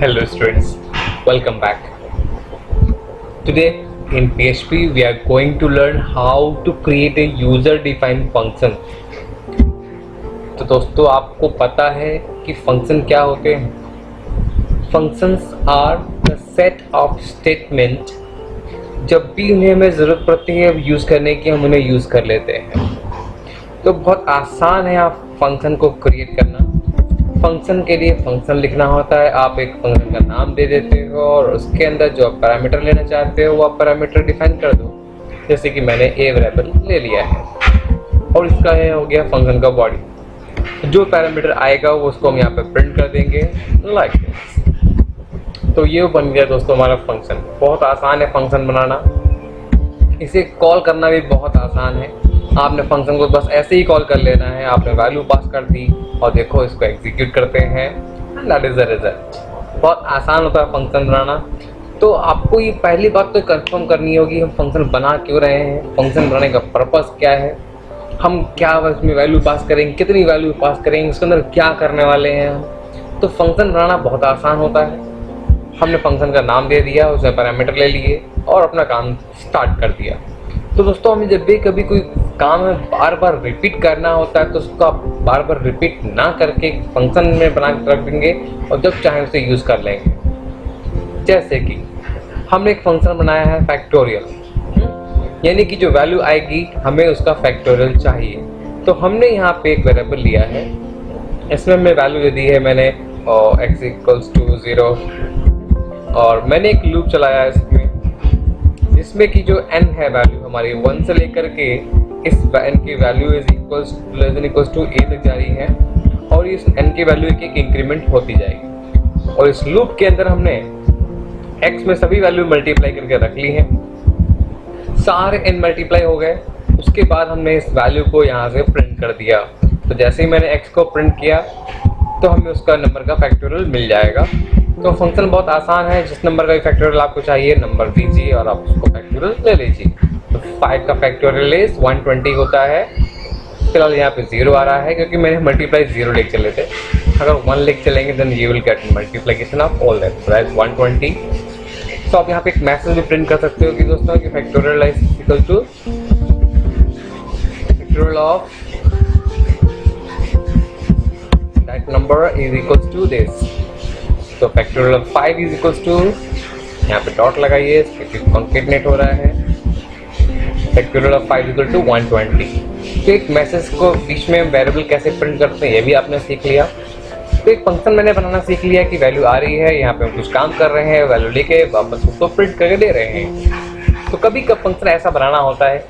Hello students, welcome back. Today in PHP we are going to learn how to create a user defined function. तो दोस्तों आपको पता है कि function क्या होते हैं? Functions are the set of statement, जब भी उन्हें हमें ज़रूरत पड़ती है यूज़ करने की हम उन्हें यूज़ कर लेते हैं। तो बहुत आसान है आप फंक्शन को क्रिएट करना। फंक्शन के लिए फंक्शन लिखना होता है, आप एक फंक्शन का नाम दे देते हो और उसके अंदर जो आप पैरामीटर लेना चाहते हो वो आप पैरामीटर डिफाइन कर दो। जैसे कि मैंने ए वेरिएबल ले लिया है और इसका है हो गया फंक्शन का बॉडी। जो पैरामीटर आएगा वो उसको हम यहाँ पे प्रिंट कर देंगे लाइक दिस। तो ये बन गया दोस्तों हमारा फंक्शन। बहुत आसान है फंक्शन बनाना, इसे कॉल करना भी बहुत आसान है। आपने फंक्शन को बस ऐसे ही कॉल कर लेना है, आपने वैल्यू पास कर दी और देखो इसको एग्जीक्यूट करते हैं and that is the result. बहुत आसान होता है फंक्शन बनाना। तो आपको ये पहली बात तो कंफर्म करनी होगी हम फंक्शन बना क्यों रहे हैं, फंक्शन बनाने का पर्पस क्या है, हम क्या इसमें वैल्यू पास करेंगे, कितनी वैल्यू पास करेंगे, उसके अंदर क्या करने वाले हैं हम। तो फंक्शन बनाना बहुत आसान होता है। हमने फंक्शन का नाम दे दिया, उसमें पैरामीटर ले लिए और अपना काम स्टार्ट कर दिया। तो दोस्तों हमें जब भी कभी कोई काम है बार बार रिपीट करना होता है तो उसको आप बार बार रिपीट ना करके फंक्शन में बना के रख देंगे और जब चाहें उसे यूज़ कर लेंगे। जैसे कि हमने एक फंक्शन बनाया है फैक्टोरियल, यानी कि जो वैल्यू आएगी हमें उसका फैक्टोरियल चाहिए। तो हमने यहाँ पे एक वेरिएबल लिया है, इसमें हमने वैल्यू दे दी है मैंने x इक्वल्स टू 0 और मैंने एक लूप चलाया है इसमें, जिसमें कि जो n है वैल्यू हमारी 1 से लेकर के इस n की value is equals to a तक जा रही है और इस n की वैल्यू एक इंक्रीमेंट होती जाएगी। और इस लूप के अंदर हमने x में सभी वैल्यू मल्टीप्लाई करके रख ली है, सारे n मल्टीप्लाई हो गए। उसके बाद हमने इस वैल्यू को यहाँ से प्रिंट कर दिया। तो जैसे ही मैंने x को प्रिंट किया तो हमें उसका नंबर का फैक्टोरियल मिल जाएगा। तो फंक्शन बहुत आसान है, जिस नंबर का फैक्टोरियल आपको चाहिए नंबर दीजिए और आप उसको फैक्टोरियल ले लीजिए। तो 5 का फैक्टोरियल इज 120 होता है। फिलहाल यहाँ पे 0 आ रहा है क्योंकि मैंने मल्टीप्लाई 0 लेके चले थे। अगर 1 लेके चलेंगे then you will get multiplication of all that, so that 120। तो आप यहाँ पे एक मैसेज भी प्रिंट कर सकते हो कि दोस्तों कि factorial is equal to factorial of that number is equal to this. तो factorial of 5 is equal to, यहाँ पे डॉट लगाइए क्योंकि कॉन्केटनेट हो रहा है, फैक्टोरियल ऑफ 5 इक्वल टू 120। तो एक मैसेज को बीच में वेरिएबल कैसे प्रिंट करते हैं ये भी आपने सीख लिया। तो एक फंक्शन मैंने बनाना सीख लिया कि वैल्यू आ रही है, यहाँ पे हम कुछ काम कर रहे हैं, वैल्यू लेके वापस उसको प्रिंट करके दे रहे हैं। तो कभी कभी फंक्शन ऐसा बनाना होता है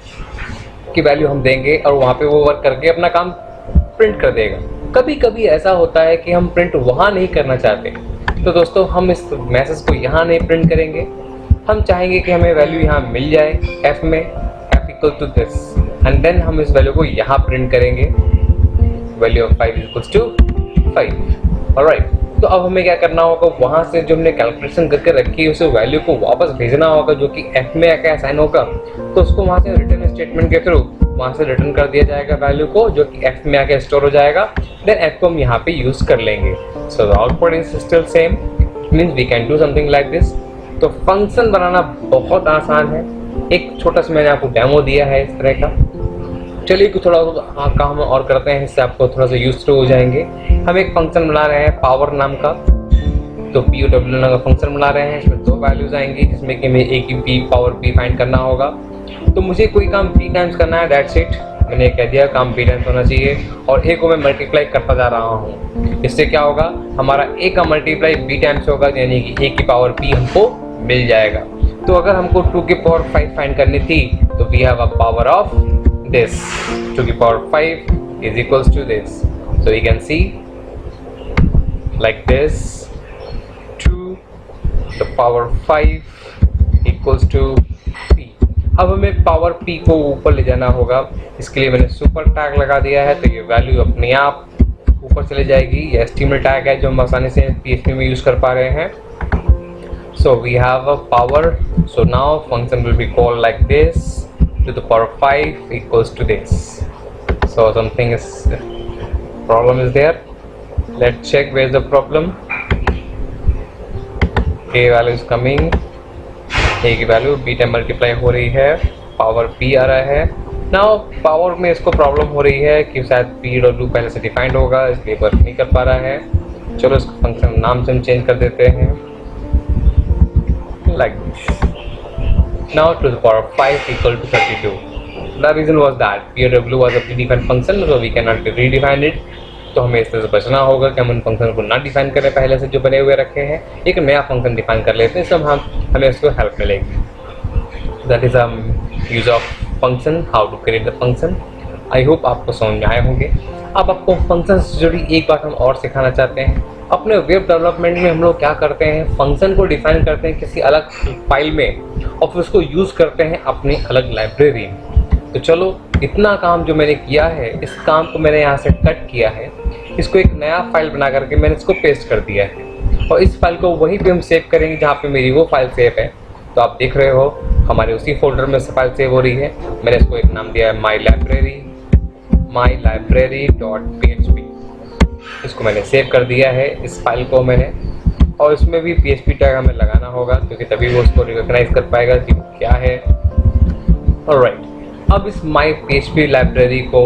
कि वैल्यू हम देंगे और वहाँ पे वो वर्क करके अपना काम प्रिंट कर देगा। कभी कभी ऐसा होता है कि हम प्रिंट वहाँ नहीं करना चाहते, तो दोस्तों हम इस मैसेज को यहाँ नहीं प्रिंट करेंगे। हम चाहेंगे कि हमें वैल्यू यहाँ मिल जाए f में, f equal to this, and then हम इस वैल्यू को यहाँ प्रिंट करेंगे, value of 5 equals to 5। Alright, तो अब हमें क्या करना होगा, वहाँ से जो हमने कैलकुलेशन करके रखी है उस वैल्यू को वापस भेजना होगा जो कि f में आके असाइन होगा। तो उसको वहाँ से रिटर्न स्टेटमेंट के थ्रू वहाँ से रिटर्न कर दिया जाएगा वैल्यू को, जो कि f में आके स्टोर हो जाएगा। देन f को हम यहाँ पे यूज कर लेंगे। So the output is still same, means we can do something like this. तो फंक्शन बनाना बहुत आसान है। एक छोटा सा मैंने आपको डेमो दिया है इस तरह का। चलिए कुछ थोड़ा काम और करते हैं, इससे आपको थोड़ा सा यूज टू हो जाएंगे। हम एक फंक्शन बना रहे हैं पावर नाम का, तो POW नाम का फंक्शन बना रहे हैं। इसमें 2 वैल्यूज आएंगी जिसमें कि हमें a की p पावर p फाइंड करना होगा। तो मुझे कोई काम p टाइम्स करना है, दैट्स इट। मैंने कह दिया काम p टाइम्स होना चाहिए और a को मैं मल्टीप्लाई करता जा रहा हूँ। इससे क्या होगा, हमारा a का मल्टीप्लाई b टाइम्स होगा, यानी कि a की पावर p हमको मिल जाएगा। तो अगर हमको 2 की पावर 5 फाइंड करनी थी तो we have a power of this, 2 की power 5 is equals to this. So you can see like this, 2 the power 5 equals to p। अब हमें पावर p को ऊपर ले जाना होगा, इसके लिए मैंने सुपर टैग लगा दिया है। तो ये वैल्यू अपने आप ऊपर चले जाएगी। ये एस्टिमेट टैग है जो हम आसानी से PHP में यूज कर पा रहे हैं। So we have a power, so now function will be called like this, to the power 5 equals to this. So something is problem is there. Let's check where's the problem. A value is coming, A की value B time multiply हो रही है, power P आ रहा है। Now power में इसको problem हो रही है कि शायद पी डब्ल्यू पहले से डिफाइंड होगा, इसलिए वर्क नहीं कर पा रहा है। चलो इसको फंक्शन नाम से हम चेंज कर देते हैं, like this. Now to the power 5 equal to 32। The reason was that P W was a predefined function, so we can not redefine it. तो हमें इस तरह से बचना होगा कि हम उन फंक्शन को ना डिफाइन करें पहले से जो बने हुए रखे हैं, एक नया फंक्शन डिफाइन कर लेते हैं, इससे हमें इसको हेल्प मिलेगी। That is use of function, how to create the function. I hope आपको समझ में आए होंगे। अब आपको फंक्शन से जुड़ी एक बात हम और सिखाना चाहते हैं। अपने वेब डेवलपमेंट में हम लोग क्या करते हैं, फंक्शन को डिफाइन करते हैं किसी अलग फाइल में और फिर उसको यूज़ करते हैं अपनी अलग लाइब्रेरी में। तो चलो इतना काम जो मैंने किया है, इस काम को मैंने यहाँ से कट किया है, इसको एक नया फाइल बना करके मैंने इसको पेस्ट कर दिया है और इस फाइल को वहीं पे हम सेव करेंगे जहाँ पे मेरी वो फाइल सेव है। तो आप देख रहे हो हमारे उसी फोल्डर में से फाइल सेव हो रही है। मैंने इसको एक नाम दिया है माई लाइब्रेरी.php। इसको मैंने सेव कर दिया है इस फाइल को मैंने, और इसमें भी PHP टैग हमें लगाना होगा क्योंकि तभी वो उसको रिकॉग्नाइज कर पाएगा कि क्या है। ऑलराइट, अब इस माई PHP लाइब्रेरी को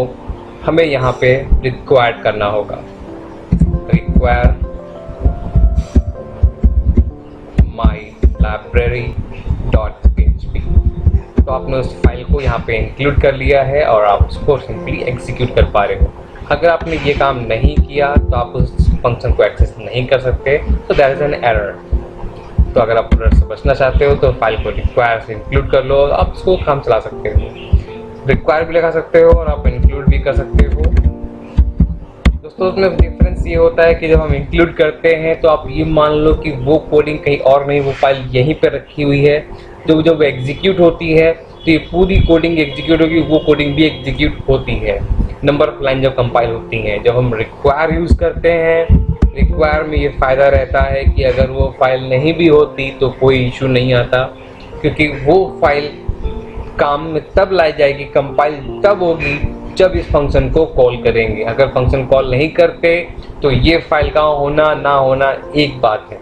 हमें यहाँ पे रिक्वायर्ड करना होगा। रिक्वायर माई लाइब्रेरी.php। तो आपने उस फाइल को यहाँ पे इंक्लूड कर लिया है और आप उसको सिंपली एग्जीक्यूट कर पा रहे हो। अगर आपने ये काम नहीं किया तो आप उस फंक्शन को एक्सेस नहीं कर सकते, तो दैट इज एन एरर। तो अगर आप एरर से बचना चाहते हो तो फाइल को रिक्वायर से इंक्लूड कर लो, आप उसको काम चला सकते हो। रिक्वायर भी लगा सकते हो और आप इंक्लूड भी कर सकते हो। दोस्तों उसमें डिफरेंस ये होता है कि जब हम इंक्लूड करते हैं तो आप ये मान लो कि वो कोडिंग कहीं और नहीं, वो फाइल यहीं पे रखी हुई है। जब एग्जीक्यूट होती है तो ये पूरी कोडिंग एग्जीक्यूट होगी, वो कोडिंग भी एग्जीक्यूट होती है। नंबर ऑफ लाइन जब कंपाइल होती हैं, जब हम रिक्वायर यूज़ करते हैं, रिक्वायर में ये फ़ायदा रहता है कि अगर वो फाइल नहीं भी होती तो कोई इशू नहीं आता, क्योंकि वो फाइल काम में तब लाई जाएगी, कंपाइल तब होगी जब इस फंक्शन को कॉल करेंगे। अगर फंक्शन कॉल नहीं करते तो ये फाइल का होना ना होना एक बात है,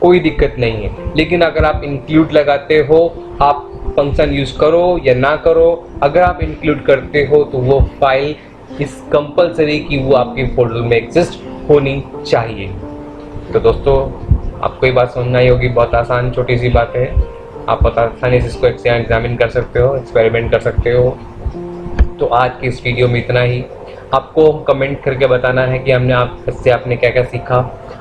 कोई दिक्कत नहीं है। लेकिन अगर आप इंक्लूड लगाते हो, आप फंक्शन यूज़ करो या ना करो, अगर आप इंक्लूड करते हो तो वो फाइल इस कंपलसरी कि वो आपके फोल्डर में एग्जिस्ट होनी चाहिए। तो दोस्तों आपको ये बात समझना ही होगी, बहुत आसान छोटी सी बात है। आप बहुत आसानी से इसको एग्जामिन कर सकते हो, एक्सपेरिमेंट कर सकते हो। तो आज की इस वीडियो में इतना ही। आपको कमेंट करके बताना है कि इससे आपने क्या क्या सीखा,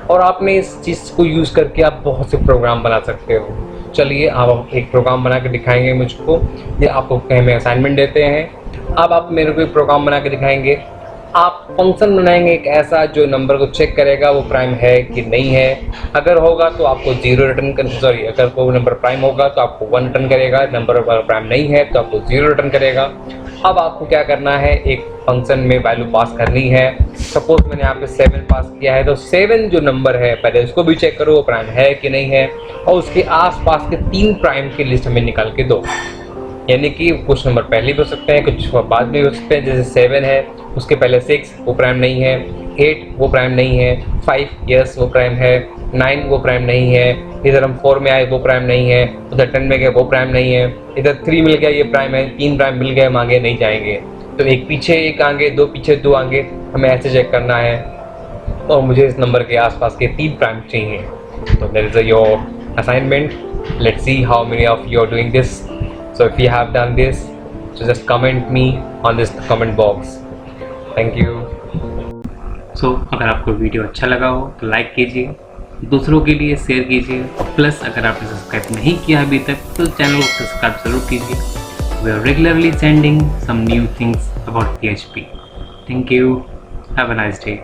और आपने इस चीज़ को यूज़ करके आप बहुत से प्रोग्राम बना सकते हो। चलिए आप एक प्रोग्राम बना के दिखाएंगे मुझको, या आपको कहीं में असाइनमेंट देते हैं, अब आप मेरे को एक प्रोग्राम बना के दिखाएंगे। आप फंक्शन बनाएंगे एक ऐसा जो नंबर को चेक करेगा वो प्राइम है कि नहीं है। अगर होगा तो आपको 0 रिटर्न कर, सॉरी अगर वो नंबर प्राइम होगा तो आपको 1 रिटर्न करेगा, नंबर अगर प्राइम नहीं है तो आपको 0 रिटर्न करेगा। अब आपको क्या करना है, एक फंक्शन में वैल्यू पास करनी है। सपोज मैंने यहाँ पे 7 पास किया है, तो 7 जो नंबर है पहले उसको भी चेक करो वो प्राइम है कि नहीं है, और उसके आसपास के 3 प्राइम की लिस्ट हमें निकाल के दो। यानी कि कुछ नंबर पहले भी हो सकते हैं, कुछ बाद में हो सकते हैं। जैसे 7 है, उसके पहले 6 वो प्राइम नहीं है, 8 वो प्राइम नहीं है, 5 यस वो प्राइम है, 9 वो प्राइम नहीं है, इधर हम 4 में आए वो प्राइम नहीं है, उधर 10 में गए वो प्राइम नहीं है, इधर 3 मिल गया ये प्राइम है, 3 प्राइम मिल गए हम आगे नहीं जाएंगे। तो एक पीछे एक आगे, 2 पीछे 2 आगे, हमें ऐसे चेक करना है। और मुझे इस नंबर के आसपास के 3 प्राइम चाहिए। तो that is your assignment. Let's see how many of you are doing this. So if you have done this, so just comment me on this comment box. Thank you. So अगर आपको video अच्छा लगा हो तो like कीजिए, दूसरों के लिए शेयर कीजिए, और प्लस अगर आपने सब्सक्राइब नहीं किया अभी तक तो चैनल को सब्सक्राइब जरूर कीजिए। We are regularly sending some new things about PHP. Thank you. Have a nice day.